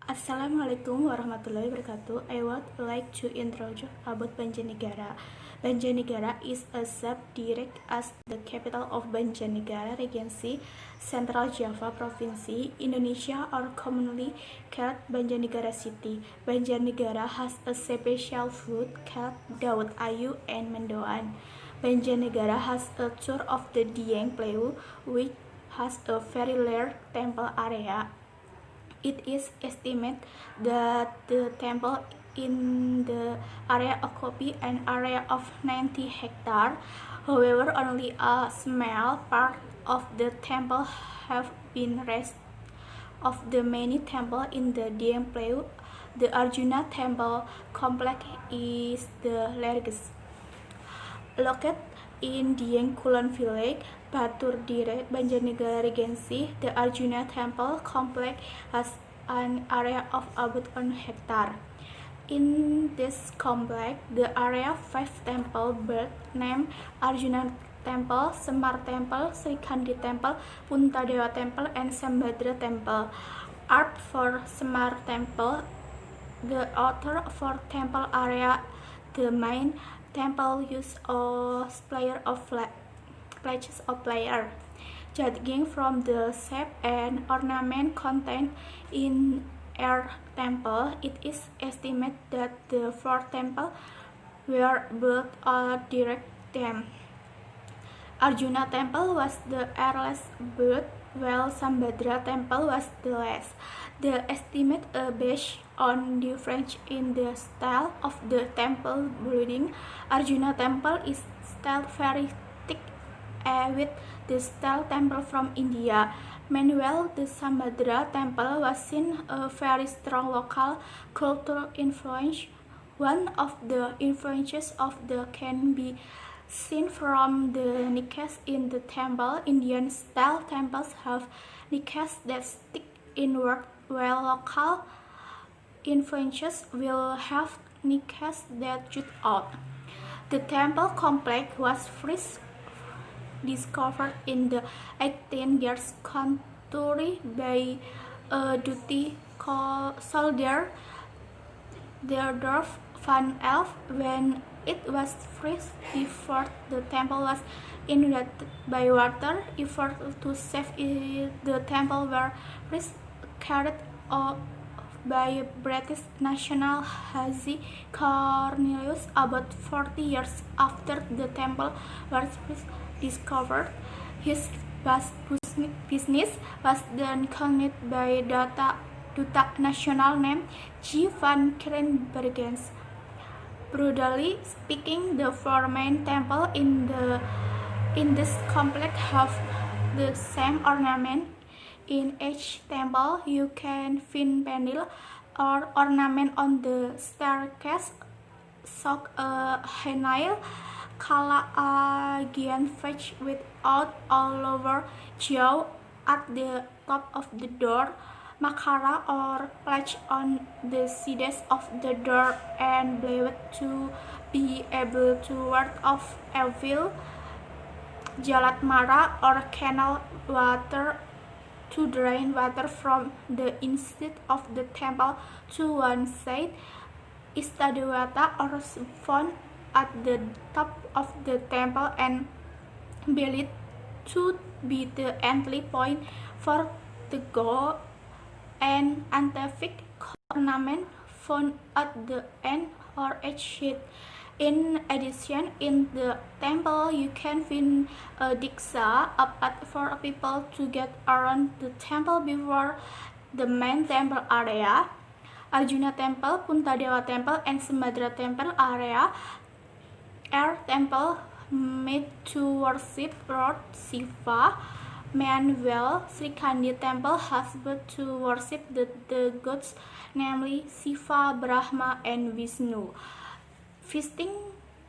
Assalamualaikum warahmatullahi wabarakatuh. I would like to introduce about Banjarnegara. Banjarnegara is a subdistrict as the capital of Banjarnegara Regency, Central Java Province, Indonesia, or commonly called Banjarnegara City. Banjarnegara has a special food called Dawet Ayu and Mendoan. Banjarnegara has a tour of the Dieng Plateau, which has a very large temple area. It is estimated that the temple in the area occupies an area of 90 hectares. However, only a small part of the temple have been raised. Of the many temples in the Dieng Plateau, the Arjuna Temple complex is the largest. Located in Dieng Kulon Village, Batur Dire, Banjarnegara Regency, the Arjuna Temple complex has an area of about 1 hectare. In this complex, the area 5 temples birth named Arjuna Temple, Semar Temple, Sri Kandi Temple, Puntadewa Temple, and Sambadra Temple. Art for Semar Temple, the author for temple area, the main temple use as places of prayer. Judging from the shape and ornament contained in our temple, it is estimated that the 4 temples were built or direct them. Arjuna Temple was the earliest built, while Sambadra Temple was the last. The estimate based on difference in the style of the temple building. Arjuna Temple is still very thick with the style temple from India. Meanwhile, the Sambadra Temple was seen a very strong local cultural influence. One of the influences of the can be seen from the niches in the temple. Indian style temples have niches that stick inward, while local influences will have niches that jut out. The temple complex was first discovered in the 18th century by a duty soldier, Theodor van Elf. When it was first before the temple was inundated by water, efforts to save it, the temple were first carried out by British national Haji Cornelius about 40 years after the temple was first discovered. His business was then conducted by Duta National named G. van Krenbergens. Broadly speaking, the 4 main temples in this complex have the same ornament. In each temple, you can find panel or ornament on the staircase, soak a hennail, kala agian fetch without all over jaw at the top of the door, makara or latch on the sides of the door, and blade to be able to ward off evil, jalat mara or canal water to drain water from the inside of the temple to one side, istadewata or found at the top of the temple and believed to be the entry point for the god, and antific ornament found at the end or edge. In addition, in the temple you can find a diksha, a path for people to get around the temple before the main temple area. Arjuna Temple, Puntadewa Temple, and Sambadra Temple area are temple made to worship Lord Shiva. Meanwhile, Sri Kandi Temple has built to worship the gods, namely Shiva, Brahma, and Vishnu. Visiting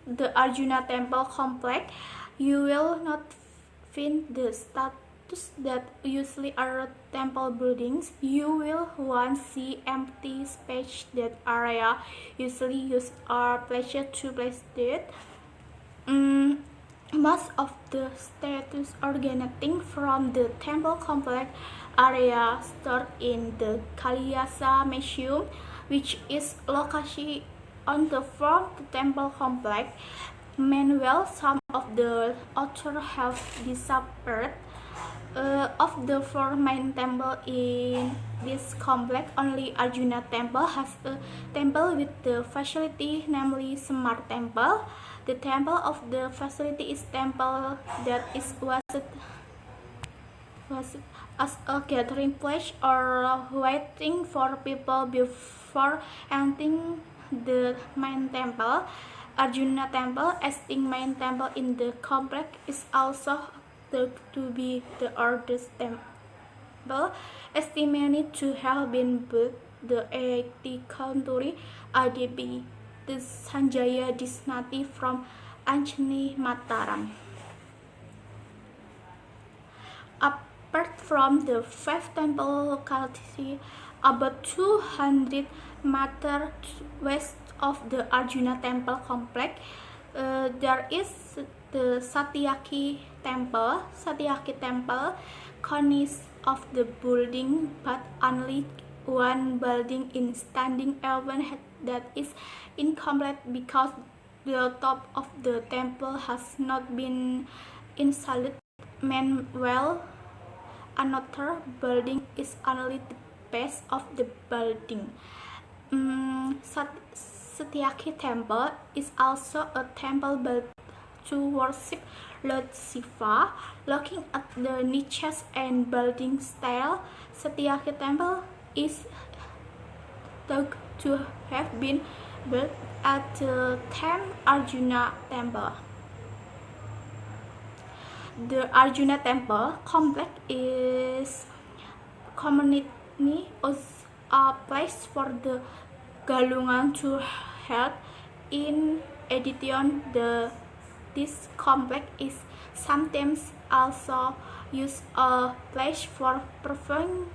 the Arjuna Temple complex, you will not find the statues that usually are temple buildings. You will once see empty space. That area usually used are places to place dead. Most of the statues originating from the temple complex area stored in the Kalyasa Museum, which is located on the front of the temple complex. Meanwhile, some of the others have disappeared. Of the four main temples in this complex, only Arjuna Temple has a temple with the facility, namely Semar Temple. The temple of the facility is temple that is was as a gathering place or waiting for people before entering the main temple. Arjuna Temple, as the main temple in the complex, is also thought to be the oldest temple, estimated to have been built the 80th century AD by the Sanjaya dynasty from Anjani Mataram. Apart from the five temple localities about 200 meters west of the Arjuna Temple complex, there is the Satyaki Temple. Satyaki Temple consists of the building, but only one building in standing even that is incomplete because the top of the temple has not been installed. Meanwhile, another building is only the base of the building. Satyaki Temple is also a temple built to worship Lord Shiva. Looking at the niches and building style, Satyaki Temple is thought to have been built at the time Arjuna Temple. The Arjuna Temple complex is commonly a place for the Galungan to hold. In addition, this complex is sometimes also used as a place for performing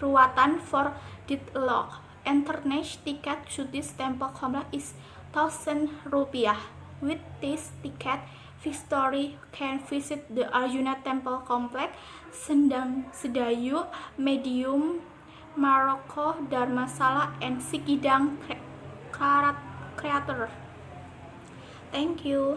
ruatan for deadlock. Entrance ticket to this temple complex is 1,000 rupiah. With this ticket, visitor can visit the Arjuna Temple complex, Sendang Sedayu, Medium, Maroko, Dharmasala, and Sikidang Creator. Thank you.